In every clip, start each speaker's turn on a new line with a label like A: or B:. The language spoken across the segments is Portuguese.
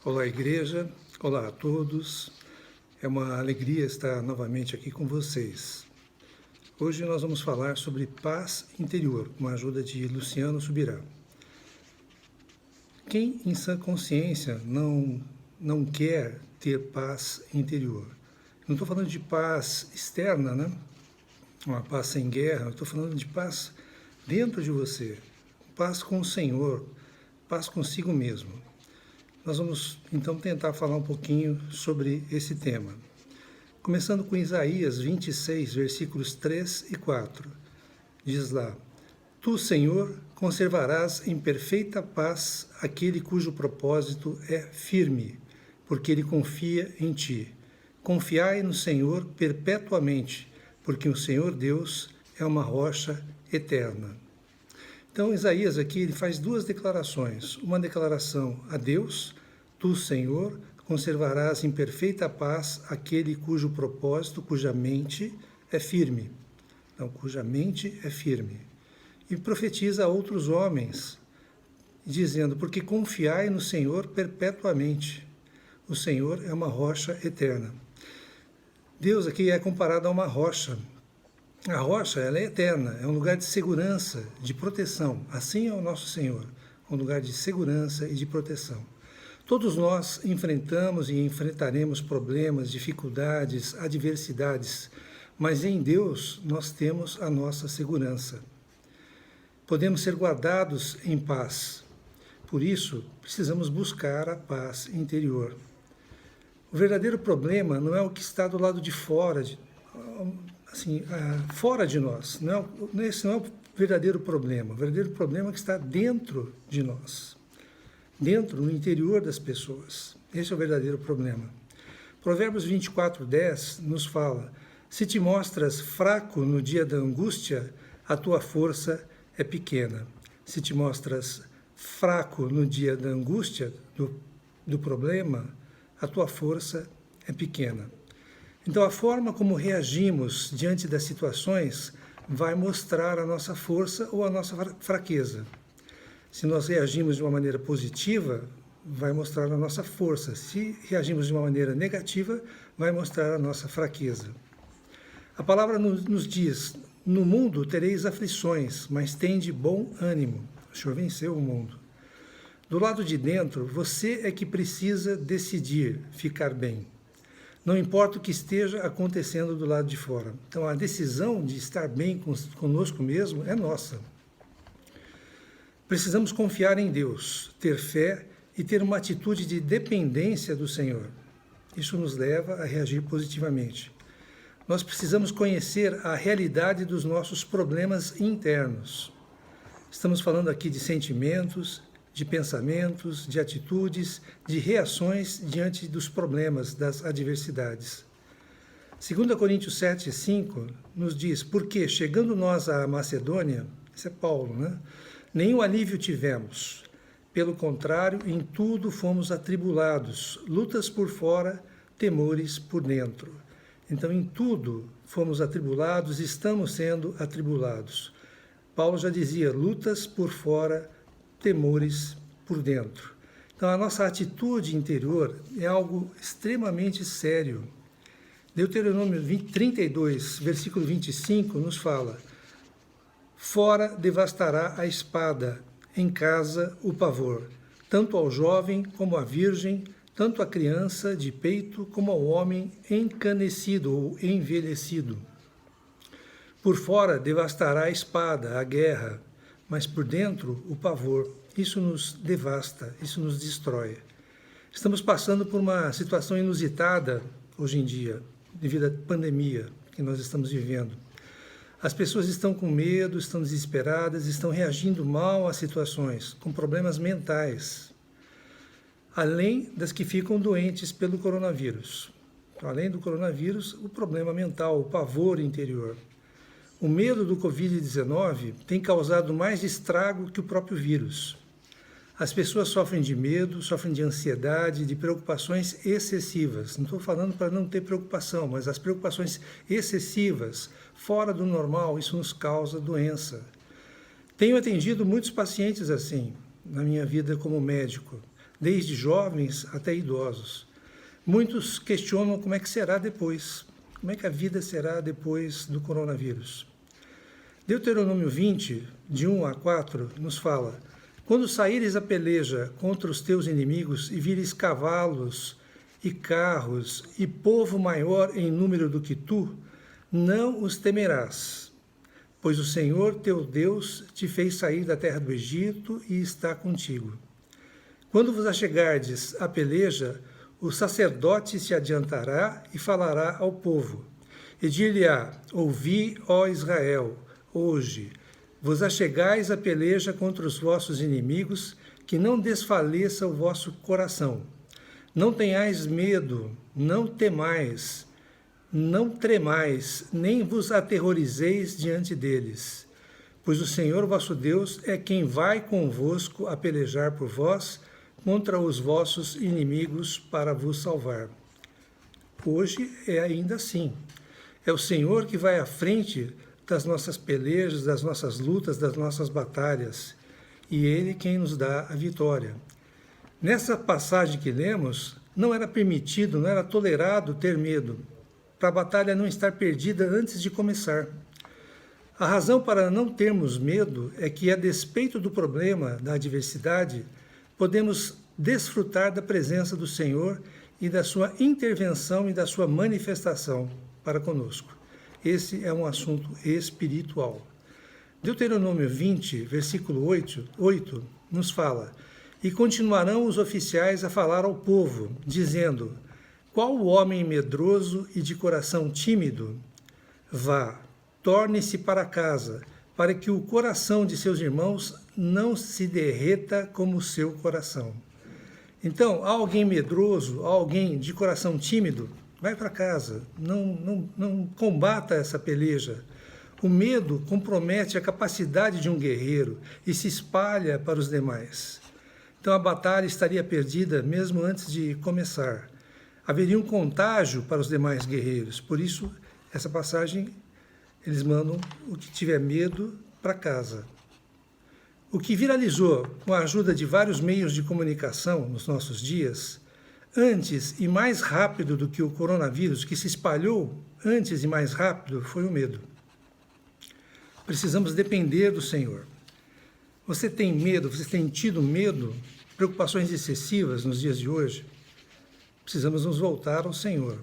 A: Olá, igreja. Olá a todos. É uma alegria estar novamente aqui com vocês. Hoje nós vamos falar sobre paz interior, com a ajuda de Luciano Subirá. Quem em sã consciência não quer ter paz interior? Não estou falando de paz externa, né? Uma paz sem guerra. Estou falando de paz dentro de você, paz com o Senhor, paz consigo mesmo. Nós vamos, então, tentar falar um pouquinho sobre esse tema. Começando com Isaías 26, versículos 3 e 4. Diz lá: Tu, Senhor, conservarás em perfeita paz aquele cujo propósito é firme, porque ele confia em ti. Confiai no Senhor perpetuamente, porque o Senhor Deus é uma rocha eterna. Então, Isaías aqui ele faz duas declarações. Uma declaração a Deus: Tu, Senhor, conservarás em perfeita paz aquele cujo propósito, cuja mente é firme. Então, cuja mente é firme. E profetiza a outros homens, dizendo: Porque confiai no Senhor perpetuamente. O Senhor é uma rocha eterna. Deus aqui é comparado a uma rocha. A rocha, ela é eterna, é um lugar de segurança, de proteção. Assim é o nosso Senhor, um lugar de segurança e de proteção. Todos nós enfrentamos e enfrentaremos problemas, dificuldades, adversidades, mas em Deus nós temos a nossa segurança. Podemos ser guardados em paz. Por isso, precisamos buscar a paz interior. O verdadeiro problema não é o que está do lado de fora, fora de nós. Esse não é o verdadeiro problema. O verdadeiro problema é que está dentro de nós, dentro, no interior das pessoas. Esse é o verdadeiro problema. Provérbios 24:10 nos fala: Se te mostras fraco no dia da angústia, a tua força é pequena. Se te mostras fraco no dia da angústia, do problema, a tua força é pequena. Então, a forma como reagimos diante das situações vai mostrar a nossa força ou a nossa fraqueza. Se nós reagimos de uma maneira positiva, vai mostrar a nossa força. Se reagimos de uma maneira negativa, vai mostrar a nossa fraqueza. A palavra nos diz: No mundo tereis aflições, mas tende bom ânimo. O Senhor venceu o mundo. Do lado de dentro, você é que precisa decidir ficar bem. Não importa o que esteja acontecendo do lado de fora. Então, a decisão de estar bem conosco mesmo é nossa. Precisamos confiar em Deus, ter fé e ter uma atitude de dependência do Senhor. Isso nos leva a reagir positivamente. Nós precisamos conhecer a realidade dos nossos problemas internos. Estamos falando aqui de sentimentos, de pensamentos, de atitudes, de reações diante dos problemas, das adversidades. 2 Coríntios 7:5 nos diz: Porque, chegando nós à Macedônia, isso é Paulo, né? Nenhum alívio tivemos. Pelo contrário, em tudo fomos atribulados, lutas por fora, temores por dentro. Então, em tudo fomos atribulados, estamos sendo atribulados. Paulo já dizia: lutas por fora, temores por dentro. Então, a nossa atitude interior é algo extremamente sério. Deuteronômio 32, versículo 25, nos fala: Fora devastará a espada, em casa o pavor, tanto ao jovem como à virgem, tanto à criança de peito como ao homem encanecido ou envelhecido. Por fora devastará a espada, a guerra, mas por dentro o pavor. Isso nos devasta, isso nos destrói. Estamos passando por uma situação inusitada hoje em dia, devido à pandemia que nós estamos vivendo. As pessoas estão com medo, estão desesperadas, estão reagindo mal às situações, com problemas mentais, além das que ficam doentes pelo coronavírus. Então, além do coronavírus, o problema mental, o pavor interior. O medo do Covid-19 tem causado mais estrago que o próprio vírus. As pessoas sofrem de medo, sofrem de ansiedade, de preocupações excessivas. Não estou falando para não ter preocupação, mas as preocupações excessivas, fora do normal, isso nos causa doença. Tenho atendido muitos pacientes assim, na minha vida como médico. desde jovens até idosos. Muitos questionam como é que será depois, como é que a vida será depois do coronavírus. Deuteronômio 20, de 1 a 4, nos fala: quando saíres a peleja contra os teus inimigos e vires cavalos e carros e povo maior em número do que tu, não os temerás, pois o Senhor teu Deus te fez sair da terra do Egito e está contigo. Quando vos achegardes à peleja, o sacerdote se adiantará e falará ao povo, e dir-lhe-á: ouvi, ó Israel, hoje vos achegais à peleja contra os vossos inimigos, que não desfaleça o vosso coração. Não tenhais medo, não temais, não tremais, nem vos aterrorizeis diante deles, pois o Senhor vosso Deus é quem vai convosco a pelejar por vós contra os vossos inimigos para vos salvar. Hoje é ainda assim. É o Senhor que vai à frente das nossas pelejas, das nossas lutas, das nossas batalhas, e Ele quem nos dá a vitória. Nessa passagem que lemos, não era permitido, não era tolerado ter medo, para a batalha não estar perdida antes de começar. A razão para não termos medo é que, a despeito do problema, da adversidade, podemos desfrutar da presença do Senhor e da sua intervenção e da sua manifestação para conosco. Esse é um assunto espiritual. Deuteronômio 20, versículo 8, nos fala: e continuarão os oficiais a falar ao povo, dizendo: qual o homem medroso e de coração tímido? Vá, torne-se para casa, para que o coração de seus irmãos não se derreta como o seu coração. Então, há alguém medroso, há alguém de coração tímido? Vai para casa, não combata essa peleja. O medo compromete a capacidade de um guerreiro e se espalha para os demais. Então a batalha estaria perdida mesmo antes de começar. Haveria um contágio para os demais guerreiros, por isso essa passagem eles mandam o que tiver medo para casa. O que viralizou com a ajuda de vários meios de comunicação nos nossos dias, antes e mais rápido do que o coronavírus, que se espalhou antes e mais rápido, foi o medo. Precisamos depender do Senhor. Você tem medo, você tem tido medo, preocupações excessivas nos dias de hoje? Precisamos nos voltar ao Senhor.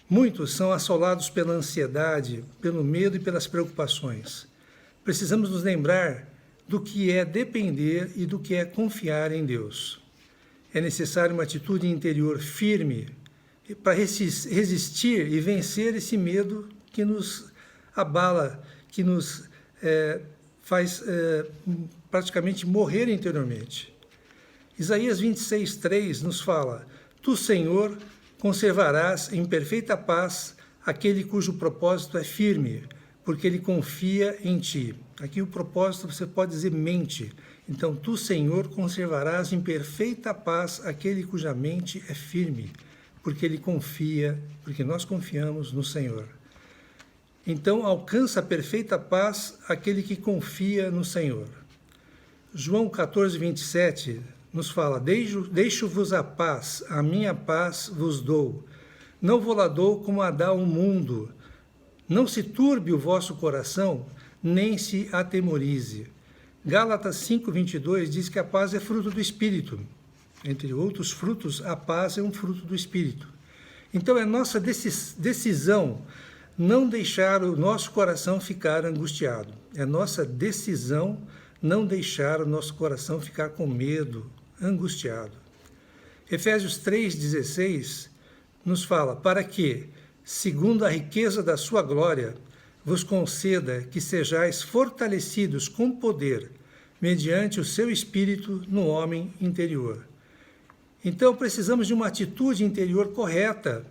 A: Muitos são assolados pela ansiedade, pelo medo e pelas preocupações. Precisamos nos lembrar do que é depender e do que é confiar em Deus. É necessário uma atitude interior firme para resistir e vencer esse medo que nos abala, que nos faz praticamente morrer interiormente. Isaías 26:3 nos fala: tu, Senhor, conservarás em perfeita paz aquele cujo propósito é firme, porque ele confia em ti. Aqui o propósito você pode dizer mente. Então, tu, Senhor, conservarás em perfeita paz aquele cuja mente é firme, porque ele confia, porque nós confiamos no Senhor. Então, alcança a perfeita paz aquele que confia no Senhor. João 14:27 nos fala: deixo-vos a paz, a minha paz vos dou. Não vou lá dou como a dá o mundo. Não se turbe o vosso coração, nem se atemorize. Gálatas 5:22 diz que a paz é fruto do Espírito. Entre outros frutos, a paz é um fruto do Espírito. Então é nossa decisão não deixar o nosso coração ficar angustiado. É nossa decisão não deixar o nosso coração ficar com medo, angustiado. Efésios 3:16 nos fala: para que, segundo a riqueza da sua glória, vos conceda que sejais fortalecidos com poder, mediante o seu Espírito no homem interior. Então, precisamos de uma atitude interior correta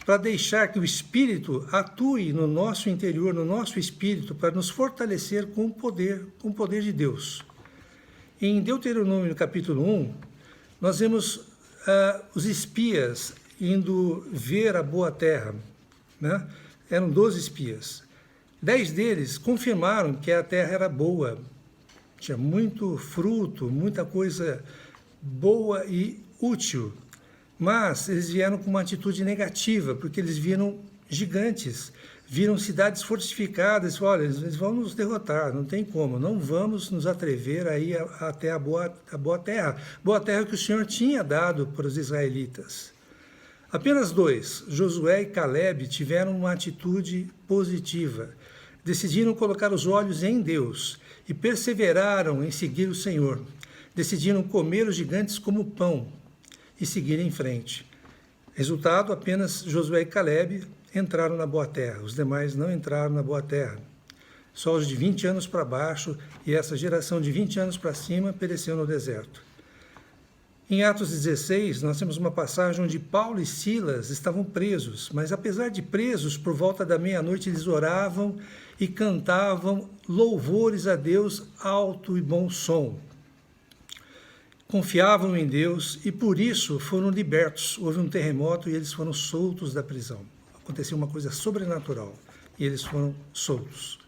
A: para deixar que o Espírito atue no nosso interior, no nosso espírito, para nos fortalecer com o poder de Deus. Em Deuteronômio, capítulo 1, nós vemos os espias indo ver a boa terra, né? Eram 12 espias. 10 deles confirmaram que a terra era boa, tinha muito fruto, muita coisa boa e útil, mas eles vieram com uma atitude negativa, porque eles viram gigantes, viram cidades fortificadas, olha, eles vão nos derrotar, não tem como, não vamos nos atrever a ir até a boa terra que o Senhor tinha dado para os israelitas. Apenas dois, Josué e Caleb, tiveram uma atitude positiva, decidiram colocar os olhos em Deus e perseveraram em seguir o Senhor, decidiram comer os gigantes como pão e seguir em frente. Resultado, apenas Josué e Caleb entraram na boa terra, os demais não entraram na boa terra. Só os de 20 anos para baixo e essa geração de 20 anos para cima pereceu no deserto. Em Atos 16, nós temos uma passagem onde Paulo e Silas estavam presos, mas apesar de presos, por volta da meia-noite eles oravam e cantavam louvores a Deus alto e bom som. Confiavam em Deus e por isso foram libertos. Houve um terremoto e eles foram soltos da prisão. Aconteceu uma coisa sobrenatural e eles foram soltos.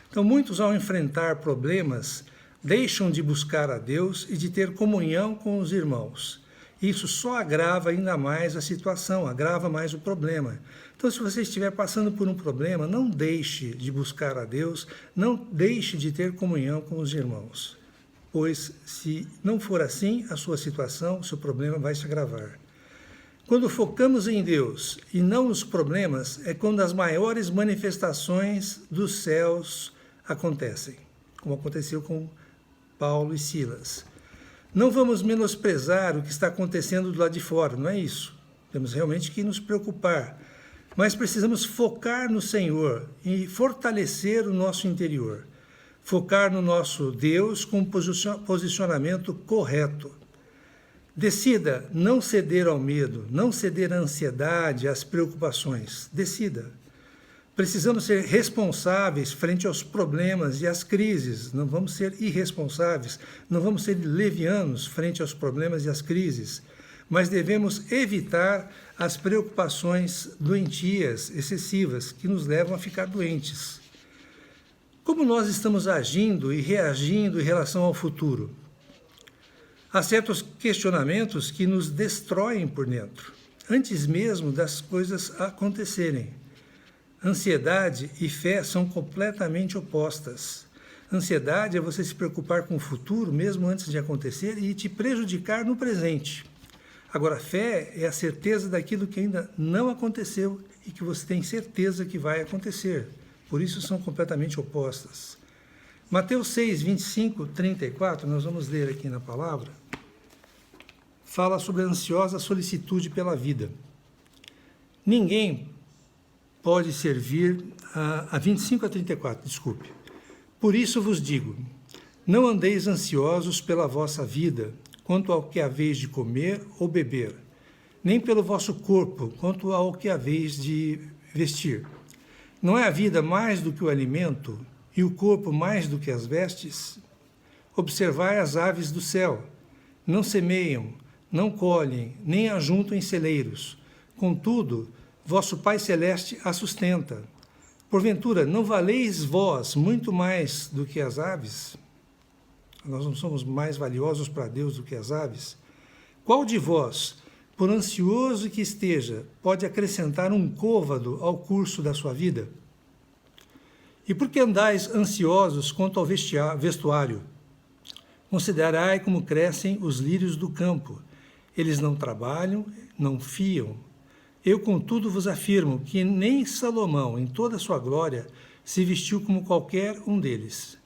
A: Então, muitos, ao enfrentar problemas, deixam de buscar a Deus e de ter comunhão com os irmãos. Isso só agrava ainda mais a situação, agrava mais o problema. Então, se você estiver passando por um problema, não deixe de buscar a Deus, não deixe de ter comunhão com os irmãos. Pois, se não for assim, a sua situação, o seu problema vai se agravar. Quando focamos em Deus e não nos problemas, é quando as maiores manifestações dos céus acontecem, como aconteceu com Paulo e Silas. Não vamos menosprezar o que está acontecendo do lado de fora, não é isso. Temos realmente que nos preocupar, mas precisamos focar no Senhor e fortalecer o nosso interior. Focar no nosso Deus com um posicionamento correto. Decida não ceder ao medo, não ceder à ansiedade, às preocupações. Decida. Precisamos ser responsáveis frente aos problemas e às crises. Não vamos ser irresponsáveis, não vamos ser levianos frente aos problemas e às crises. Mas devemos evitar as preocupações doentias, excessivas, que nos levam a ficar doentes. Como nós estamos agindo e reagindo em relação ao futuro? Há certos questionamentos que nos destroem por dentro, antes mesmo das coisas acontecerem. Ansiedade e fé são completamente opostas. Ansiedade é você se preocupar com o futuro, mesmo antes de acontecer, e te prejudicar no presente. Agora, fé é a certeza daquilo que ainda não aconteceu e que você tem certeza que vai acontecer. Por isso são completamente opostas. Mateus 6, 25, 34, nós vamos ler aqui na palavra, fala sobre a ansiosa solicitude pela vida. Ninguém pode servir a 25 a 34, desculpe. Por isso vos digo, não andeis ansiosos pela vossa vida, quanto ao que haveis de comer ou beber, nem pelo vosso corpo, quanto ao que haveis de vestir. Não é a vida mais do que o alimento, e o corpo mais do que as vestes? Observai as aves do céu, não semeiam, não colhem, nem ajuntam em celeiros. Contudo, vosso Pai Celeste a sustenta. Porventura, não valeis vós muito mais do que as aves? Nós não somos mais valiosos para Deus do que as aves? Qual de vós, por ansioso que esteja, pode acrescentar um côvado ao curso da sua vida? E por que andais ansiosos quanto ao vestuário? Considerai como crescem os lírios do campo. Eles não trabalham, não fiam. Eu, contudo, vos afirmo que nem Salomão, em toda a sua glória, se vestiu como qualquer um deles.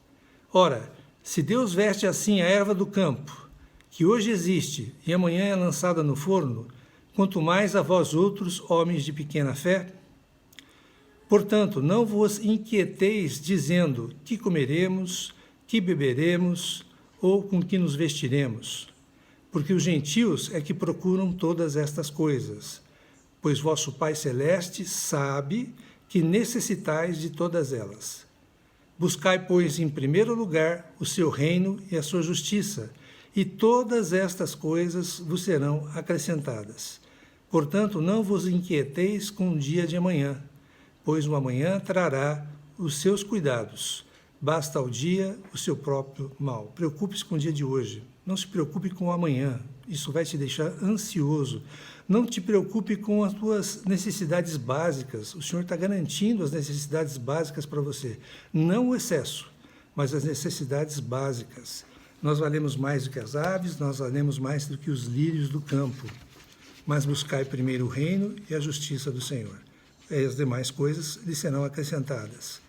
A: Ora, se Deus veste assim a erva do campo, que hoje existe e amanhã é lançada no forno, quanto mais a vós outros, homens de pequena fé? Portanto, não vos inquieteis dizendo que comeremos, que beberemos ou com que nos vestiremos, porque os gentios é que procuram todas estas coisas, pois vosso Pai Celeste sabe que necessitais de todas elas. Buscai, pois, em primeiro lugar o seu reino e a sua justiça, e todas estas coisas vos serão acrescentadas. Portanto, não vos inquieteis com o dia de amanhã, pois o amanhã trará os seus cuidados. Basta ao dia o seu próprio mal. Preocupe-se com o dia de hoje. Não se preocupe com o amanhã, isso vai te deixar ansioso. Não te preocupe com as tuas necessidades básicas, o Senhor está garantindo as necessidades básicas para você. Não o excesso, mas as necessidades básicas. Nós valemos mais do que as aves, nós valemos mais do que os lírios do campo. Mas buscai primeiro o reino e a justiça do Senhor. E as demais coisas lhe serão acrescentadas.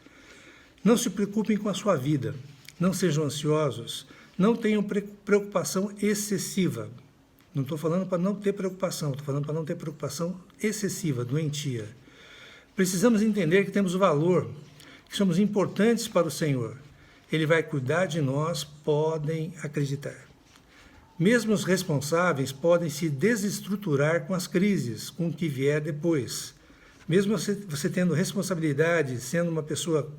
A: Não se preocupem com a sua vida, não sejam ansiosos, não tenham preocupação excessiva. Não estou falando para não ter preocupação, estou falando para não ter preocupação excessiva, doentia. Precisamos entender que temos valor, que somos importantes para o Senhor. Ele vai cuidar de nós, podem acreditar. Mesmo os responsáveis podem se desestruturar com as crises, com o que vier depois. Mesmo você tendo responsabilidade, sendo uma pessoa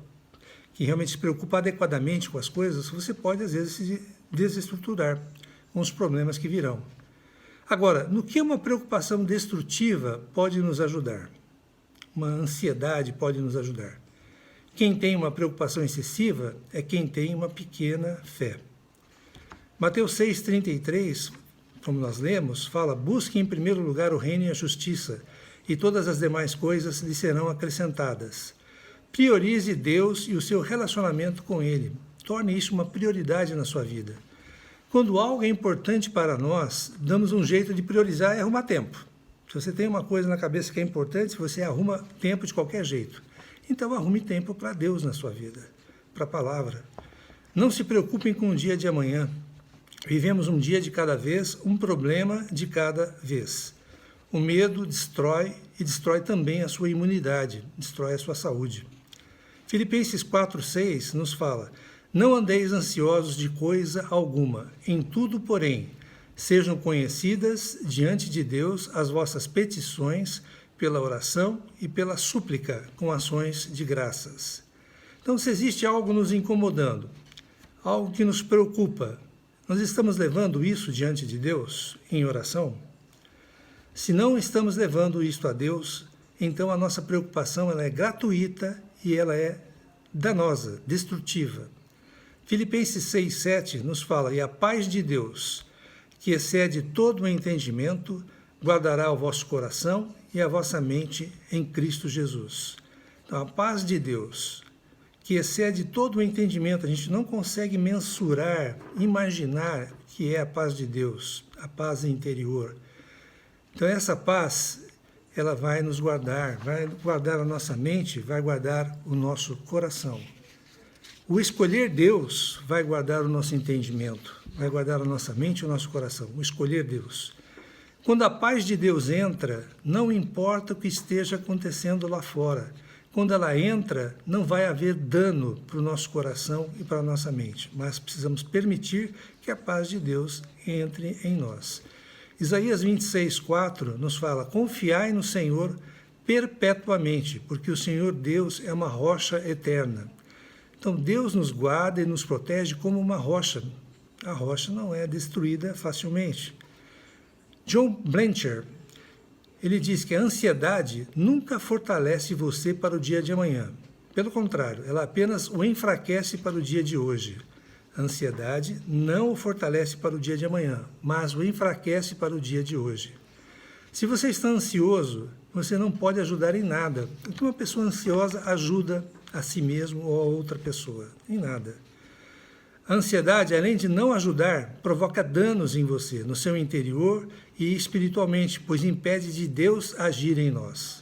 A: que realmente se preocupa adequadamente com as coisas, você pode, às vezes, se desestruturar com os problemas que virão. Agora, no que uma preocupação destrutiva pode nos ajudar? Uma ansiedade pode nos ajudar. Quem tem uma preocupação excessiva é quem tem uma pequena fé. Mateus 6,33, como nós lemos, fala: busque em primeiro lugar o reino e a justiça, e todas as demais coisas lhe serão acrescentadas. Priorize Deus e o seu relacionamento com Ele. Torne isso uma prioridade na sua vida. Quando algo é importante para nós, damos um jeito de priorizar e arrumar tempo. Se você tem uma coisa na cabeça que é importante, você arruma tempo de qualquer jeito. Então arrume tempo para Deus na sua vida, para a palavra. Não se preocupem com o dia de amanhã. Vivemos um dia de cada vez, um problema de cada vez. O medo destrói e destrói também a sua imunidade, destrói a sua saúde. Filipenses 4,6 nos fala: não andeis ansiosos de coisa alguma, em tudo, porém, sejam conhecidas diante de Deus as vossas petições pela oração e pela súplica com ações de graças. Então, se existe algo nos incomodando, algo que nos preocupa, nós estamos levando isso diante de Deus em oração? Se não estamos levando isto a Deus, então a nossa preocupação ela é gratuita e ela é danosa, destrutiva. Filipenses 6,7 nos fala: e a paz de Deus, que excede todo o entendimento, guardará o vosso coração e a vossa mente em Cristo Jesus. Então, a paz de Deus, que excede todo o entendimento, a gente não consegue mensurar, imaginar que é a paz de Deus, a paz interior. Então, essa paz, ela vai nos guardar, vai guardar a nossa mente, vai guardar o nosso coração. O escolher Deus vai guardar o nosso entendimento, vai guardar a nossa mente e o nosso coração. O escolher Deus. Quando a paz de Deus entra, não importa o que esteja acontecendo lá fora. Quando ela entra, não vai haver dano para o nosso coração e para a nossa mente, mas precisamos permitir que a paz de Deus entre em nós. Isaías 26,4 nos fala: confiai no Senhor perpetuamente, porque o Senhor Deus é uma rocha eterna. Então, Deus nos guarda e nos protege como uma rocha. A rocha não é destruída facilmente. John Blanchard, ele diz que a ansiedade nunca fortalece você para o dia de amanhã. Pelo contrário, ela apenas o enfraquece para o dia de hoje. A ansiedade não o fortalece para o dia de amanhã, mas o enfraquece para o dia de hoje. Se você está ansioso, você não pode ajudar em nada. Porque uma pessoa ansiosa ajuda a si mesmo ou a outra pessoa? Em nada. A ansiedade, além de não ajudar, provoca danos em você, no seu interior e espiritualmente, pois impede de Deus agir em nós.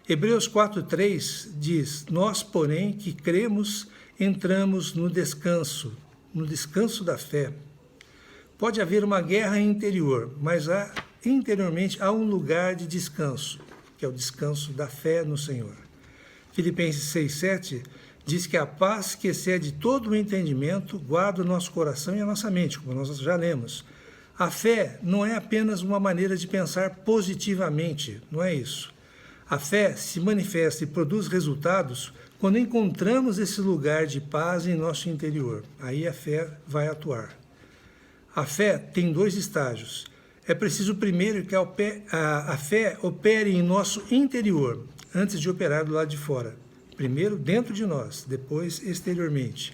A: Hebreus 4,3 diz: nós, porém, que cremos, entramos no descanso da fé. Pode haver uma guerra interior, mas interiormente há um lugar de descanso, que é o descanso da fé no Senhor. Filipenses 6,7 diz que a paz que excede todo o entendimento guarda o nosso coração e a nossa mente, como nós já lemos. A fé não é apenas uma maneira de pensar positivamente, não é isso. A fé se manifesta e produz resultados quando encontramos esse lugar de paz em nosso interior. Aí a fé vai atuar. A fé tem 2 estágios. É preciso primeiro que a fé opere em nosso interior, antes de operar do lado de fora. Primeiro dentro de nós, depois exteriormente.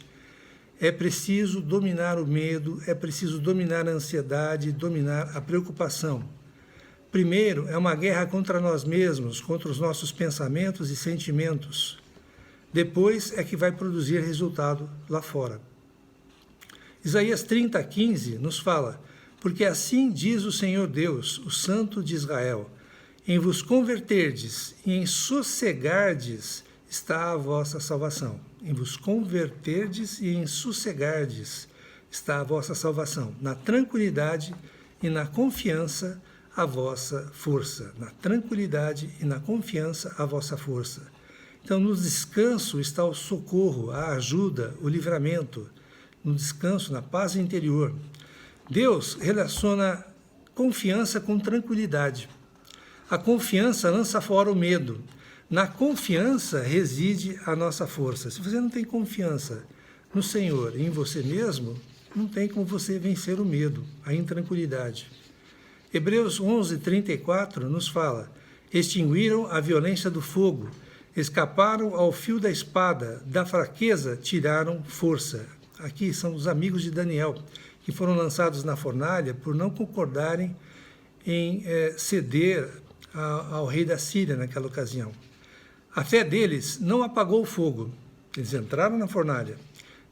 A: É preciso dominar o medo, é preciso dominar a ansiedade, dominar a preocupação. Primeiro, é uma guerra contra nós mesmos, contra os nossos pensamentos e sentimentos. Depois é que vai produzir resultado lá fora. Isaías 30:15 nos fala: porque assim diz o Senhor Deus, o Santo de Israel, em vos converterdes e em sossegardes está a vossa salvação. Em vos converterdes e em sossegardes está a vossa salvação. Na tranquilidade e na confiança a vossa força. Na tranquilidade e na confiança a vossa força. Então, no descanso está o socorro, a ajuda, o livramento. No descanso, na paz interior. Deus relaciona confiança com tranquilidade. A confiança lança fora o medo. Na confiança reside a nossa força. Se você não tem confiança no Senhor e em você mesmo, não tem como você vencer o medo, a intranquilidade. Hebreus 11:34 nos fala: extinguiram a violência do fogo, escaparam ao fio da espada, da fraqueza tiraram força. Aqui são os amigos de Daniel, que foram lançados na fornalha por não concordarem em ceder ao rei da Síria naquela ocasião. A fé deles não apagou o fogo, eles entraram na fornalha,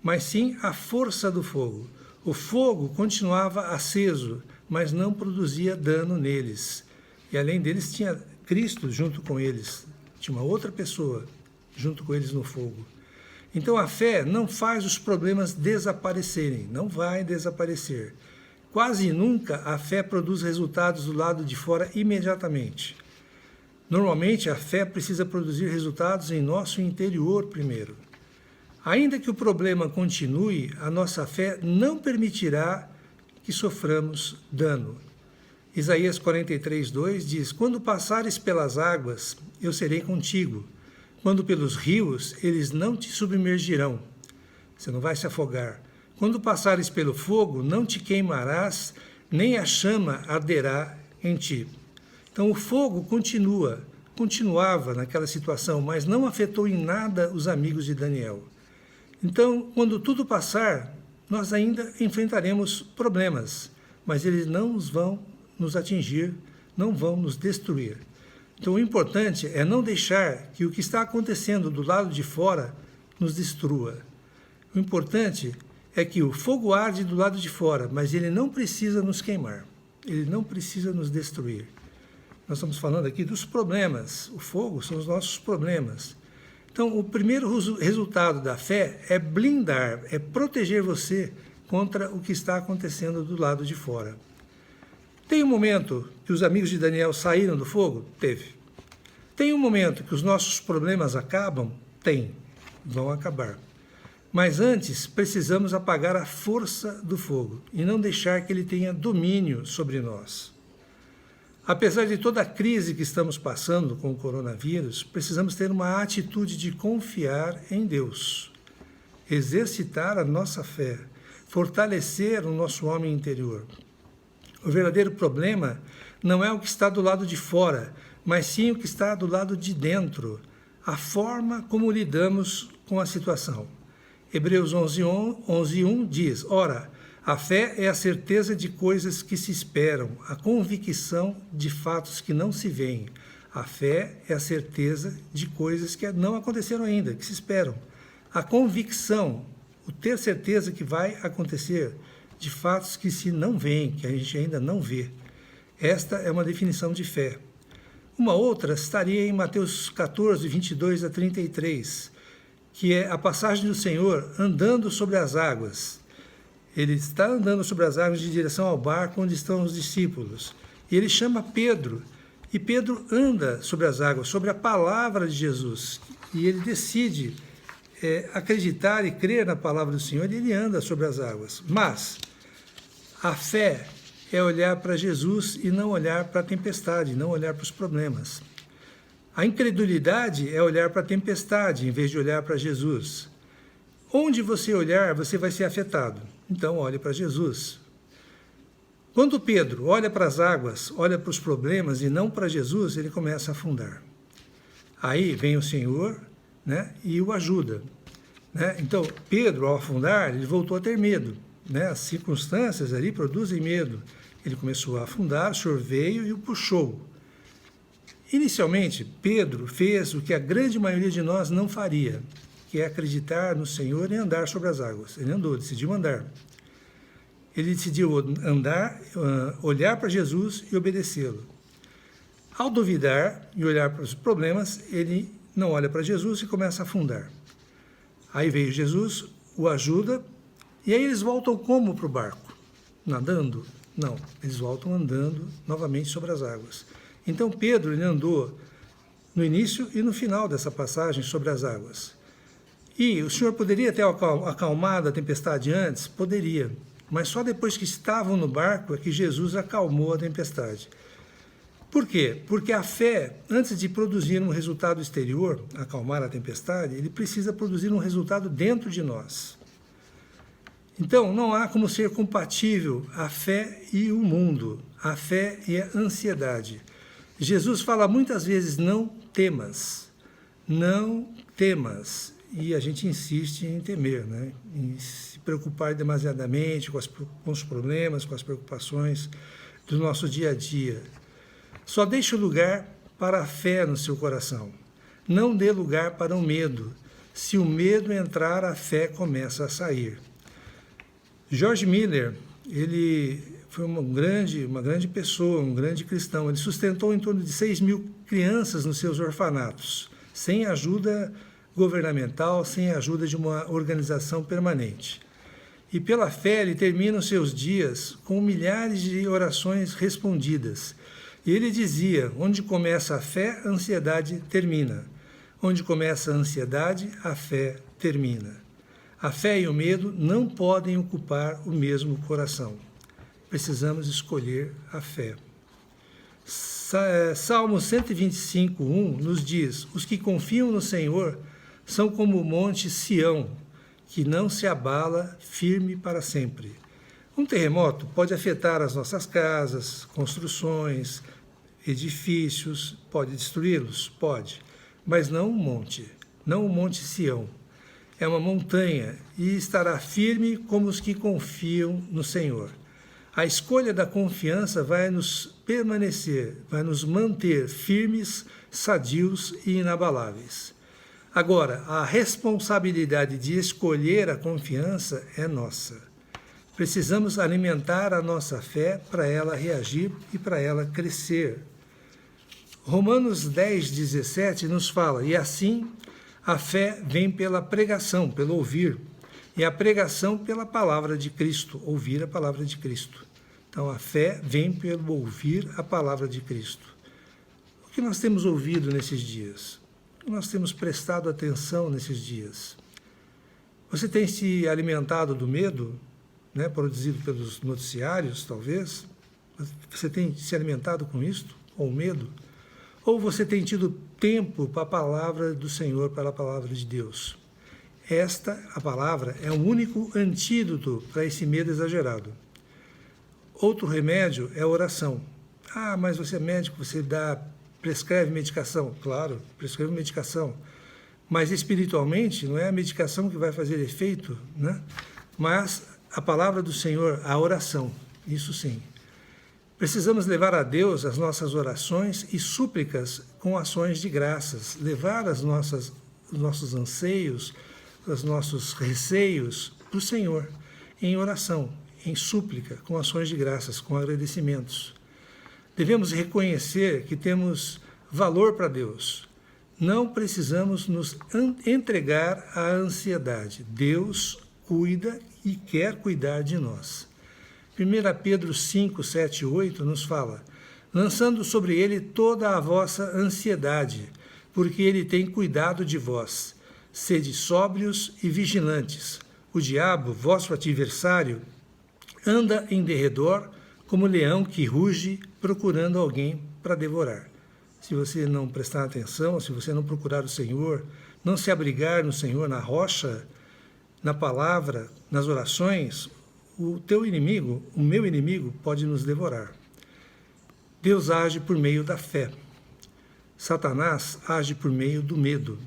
A: mas sim a força do fogo. O fogo continuava aceso, mas não produzia dano neles. E além deles tinha Cristo junto com eles, tinha uma outra pessoa junto com eles no fogo. Então a fé não faz os problemas desaparecerem, não vai desaparecer. Quase nunca a fé produz resultados do lado de fora imediatamente. Normalmente a fé precisa produzir resultados em nosso interior primeiro. Ainda que o problema continue, a nossa fé não permitirá que soframos dano. Isaías 43:2 diz: quando passares pelas águas, eu serei contigo. Quando pelos rios, eles não te submergirão. Você não vai se afogar. Quando passares pelo fogo, não te queimarás, nem a chama arderá em ti. Então o fogo continuava naquela situação, mas não afetou em nada os amigos de Daniel. Então, quando tudo passar, nós ainda enfrentaremos problemas, mas eles não vão nos atingir, não vão nos destruir. Então o importante é não deixar que o que está acontecendo do lado de fora nos destrua. O importante é que o fogo arde do lado de fora, mas ele não precisa nos queimar, ele não precisa nos destruir. Nós estamos falando aqui dos problemas, o fogo são os nossos problemas. Então, o primeiro resultado da fé é blindar, é proteger você contra o que está acontecendo do lado de fora. Tem um momento que os amigos de Daniel saíram do fogo? Teve. Tem um momento que os nossos problemas acabam? Tem. Vão acabar. Mas antes, precisamos apagar a força do fogo e não deixar que ele tenha domínio sobre nós. Apesar de toda a crise que estamos passando com o coronavírus, precisamos ter uma atitude de confiar em Deus, exercitar a nossa fé, fortalecer o nosso homem interior. O verdadeiro problema não é o que está do lado de fora, mas sim o que está do lado de dentro, a forma como lidamos com a situação. Hebreus 11:1 diz: ora, a fé é a certeza de coisas que se esperam, a convicção de fatos que não se veem. A fé é a certeza de coisas que não aconteceram ainda, que se esperam. A convicção, o ter certeza que vai acontecer, de fatos que se não veem, que a gente ainda não vê. Esta é uma definição de fé. Uma outra estaria em Mateus 14, 22 a 33, que é a passagem do Senhor andando sobre as águas. Ele está andando sobre as águas de direção ao barco onde estão os discípulos. E ele chama Pedro, e Pedro anda sobre as águas, sobre a palavra de Jesus. E ele decide acreditar e crer na palavra do Senhor, e ele anda sobre as águas. Mas a fé é olhar para Jesus e não olhar para a tempestade, não olhar para os problemas. A incredulidade é olhar para a tempestade em vez de olhar para Jesus. Onde você olhar, você vai ser afetado. Então, olhe para Jesus. Quando Pedro olha para as águas, olha para os problemas e não para Jesus, ele começa a afundar. Aí vem o Senhor, e o ajuda. né? Então, Pedro, ao afundar, ele voltou a ter medo, né? As circunstâncias ali produzem medo. Ele começou a afundar, o Senhor veio e o puxou. Inicialmente, Pedro fez o que a grande maioria de nós não faria, que é acreditar no Senhor e andar sobre as águas. Ele andou, decidiu andar. Ele decidiu andar, olhar para Jesus e obedecê-lo. Ao duvidar e olhar para os problemas, ele não olha para Jesus e começa a afundar. Aí veio Jesus, o ajuda, e aí eles voltam como para o barco? Nadando? Não, eles voltam andando novamente sobre as águas. Então Pedro ele andou no início e no final dessa passagem sobre as águas. E o Senhor poderia ter acalmado a tempestade antes? Poderia. Mas só depois que estavam no barco é que Jesus acalmou a tempestade. Por quê? Porque a fé, antes de produzir um resultado exterior, acalmar a tempestade, ele precisa produzir um resultado dentro de nós. Então, não há como ser compatível a fé e o mundo, a fé e a ansiedade. Jesus fala muitas vezes, não temas, não temas. E a gente insiste em temer, né? Em se preocupar demasiadamente com os problemas, com as preocupações do nosso dia a dia. Só deixe lugar para a fé no seu coração. Não dê lugar para o medo. Se o medo entrar, a fé começa a sair. George Miller, ele foi uma grande pessoa, um grande cristão. Ele sustentou em torno de 6.000 crianças nos seus orfanatos, sem ajuda governamental, sem a ajuda de uma organização permanente. E pela fé ele termina os seus dias com milhares de orações respondidas. E ele dizia, onde começa a fé, a ansiedade termina. Onde começa a ansiedade, a fé termina. A fé e o medo não podem ocupar o mesmo coração. Precisamos escolher a fé. Salmo 125:1 nos diz, os que confiam no Senhor são como o monte Sião, que não se abala, firme para sempre. Um terremoto pode afetar as nossas casas, construções, edifícios, pode destruí-los? Pode, mas não um monte, não o monte Sião. É uma montanha e estará firme como os que confiam no Senhor. A escolha da confiança vai nos permanecer, vai nos manter firmes, sadios e inabaláveis. Agora, a responsabilidade de escolher a confiança é nossa. Precisamos alimentar a nossa fé para ela reagir e para ela crescer. Romanos 10:17 nos fala, e assim a fé vem pela pregação, pelo ouvir, e a pregação pela palavra de Cristo, ouvir a palavra de Cristo. Então a fé vem pelo ouvir a palavra de Cristo. O que nós temos ouvido nesses dias? O que nós temos prestado atenção nesses dias? Você tem se alimentado do medo, né, produzido pelos noticiários, talvez? Você tem se alimentado com isto, com o medo? Ou você tem tido tempo para a palavra do Senhor, para a palavra de Deus? A palavra, é o único antídoto para esse medo exagerado. Outro remédio é a oração. Ah, mas você é médico, você prescreve medicação. Claro, prescreve medicação. Mas espiritualmente, não é a medicação que vai fazer efeito, né? Mas a palavra do Senhor, a oração, isso sim. Precisamos levar a Deus as nossas orações e súplicas com ações de graças, levar os nossos anseios, os nossos receios para o Senhor, em oração, em súplica, com ações de graças, com agradecimentos. Devemos reconhecer que temos valor para Deus. Não precisamos nos entregar à ansiedade. Deus cuida e quer cuidar de nós. 1 Pedro 5, 7 e 8 nos fala, lançando sobre ele toda a vossa ansiedade, porque ele tem cuidado de vós. Sede sóbrios e vigilantes. O diabo, vosso adversário, anda em derredor como leão que ruge, procurando alguém para devorar. Se você não prestar atenção, se você não procurar o Senhor, não se abrigar no Senhor, na rocha, na palavra, nas orações, o teu inimigo, o meu inimigo, pode nos devorar. Deus age por meio da fé. Satanás age por meio do medo.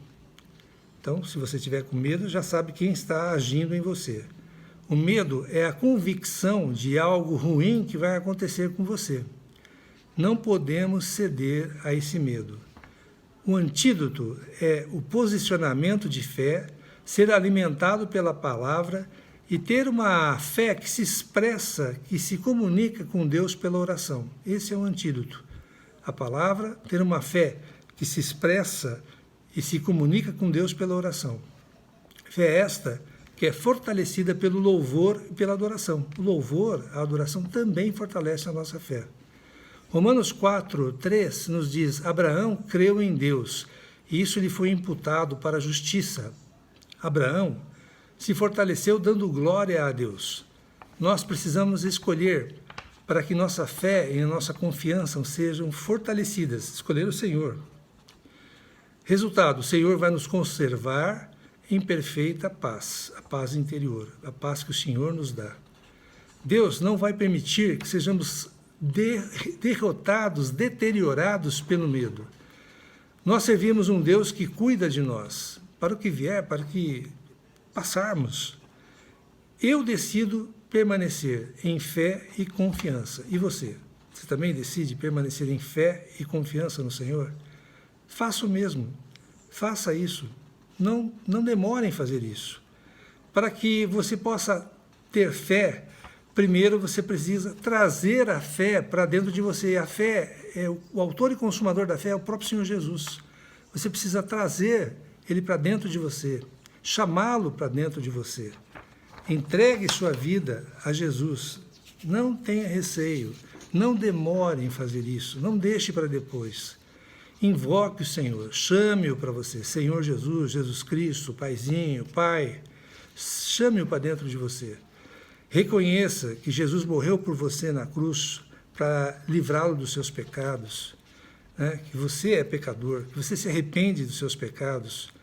A: Então, se você estiver com medo, já sabe quem está agindo em você. O medo é a convicção de algo ruim que vai acontecer com você. Não podemos ceder a esse medo. O antídoto é o posicionamento de fé, ser alimentado pela palavra e ter uma fé que se expressa, que se comunica com Deus pela oração. Esse é o antídoto. A palavra, ter uma fé que se expressa e se comunica com Deus pela oração. Fé esta que é fortalecida pelo louvor e pela adoração. O louvor, a adoração também fortalece a nossa fé. Romanos 4:3 nos diz: Abraão creu em Deus, e isso lhe foi imputado para a justiça. Abraão se fortaleceu dando glória a Deus. Nós precisamos escolher para que nossa fé e nossa confiança sejam fortalecidas, escolher o Senhor. Resultado, o Senhor vai nos conservar em perfeita paz, a paz interior, a paz que o Senhor nos dá. Deus não vai permitir que sejamos derrotados, deteriorados pelo medo. Nós servimos um Deus que cuida de nós, para o que vier, para que passarmos. Eu decido permanecer em fé e confiança. E você? Você também decide permanecer em fé e confiança no Senhor? Faça o mesmo. Faça isso. Não demore em fazer isso. Para que você possa ter fé, primeiro você precisa trazer a fé para dentro de você. A fé, o autor e consumador da fé é o próprio Senhor Jesus. Você precisa trazer ele para dentro de você, chamá-lo para dentro de você. Entregue sua vida a Jesus. Não tenha receio. Não demore em fazer isso. Não deixe para depois. Invoque o Senhor, chame-o para você, Senhor Jesus, Jesus Cristo, Paizinho, Pai, chame-o para dentro de você. Reconheça que Jesus morreu por você na cruz para livrá-lo dos seus pecados, né? Que você é pecador, que você se arrepende dos seus pecados,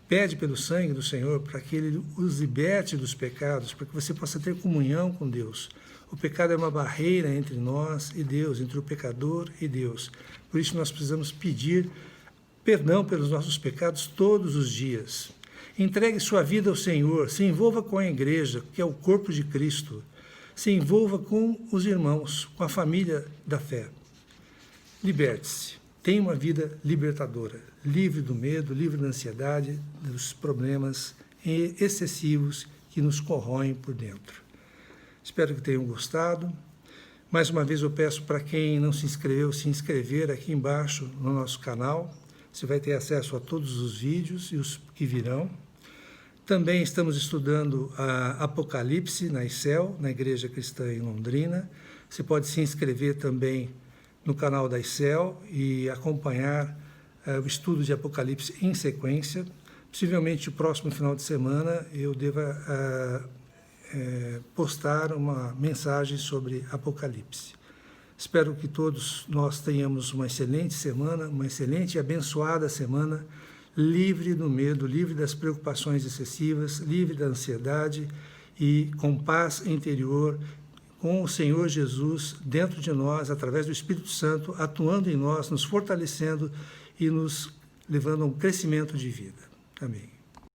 A: pede pelo sangue do Senhor para que Ele os liberte dos pecados, para que você possa ter comunhão com Deus. O pecado é uma barreira entre nós e Deus, entre o pecador e Deus. Por isso nós precisamos pedir perdão pelos nossos pecados todos os dias. Entregue sua vida ao Senhor, se envolva com a igreja, que é o corpo de Cristo. Se envolva com os irmãos, com a família da fé. Liberte-se. Tenha uma vida libertadora, livre do medo, livre da ansiedade, dos problemas excessivos que nos corroem por dentro. Espero que tenham gostado. Mais uma vez eu peço para quem não se inscreveu, se inscrever aqui embaixo no nosso canal. Você vai ter acesso a todos os vídeos e os que virão. Também estamos estudando a Apocalipse na ICEL, na Igreja Cristã em Londrina. Você pode se inscrever também no canal da ICEL e acompanhar o estudo de Apocalipse em sequência. Possivelmente o próximo final de semana eu deva postar uma mensagem sobre Apocalipse. Espero que todos nós tenhamos uma excelente semana, uma excelente e abençoada semana, livre do medo, livre das preocupações excessivas, livre da ansiedade e com paz interior, com o Senhor Jesus dentro de nós, através do Espírito Santo, atuando em nós, nos fortalecendo e nos levando a um crescimento de vida. Amém.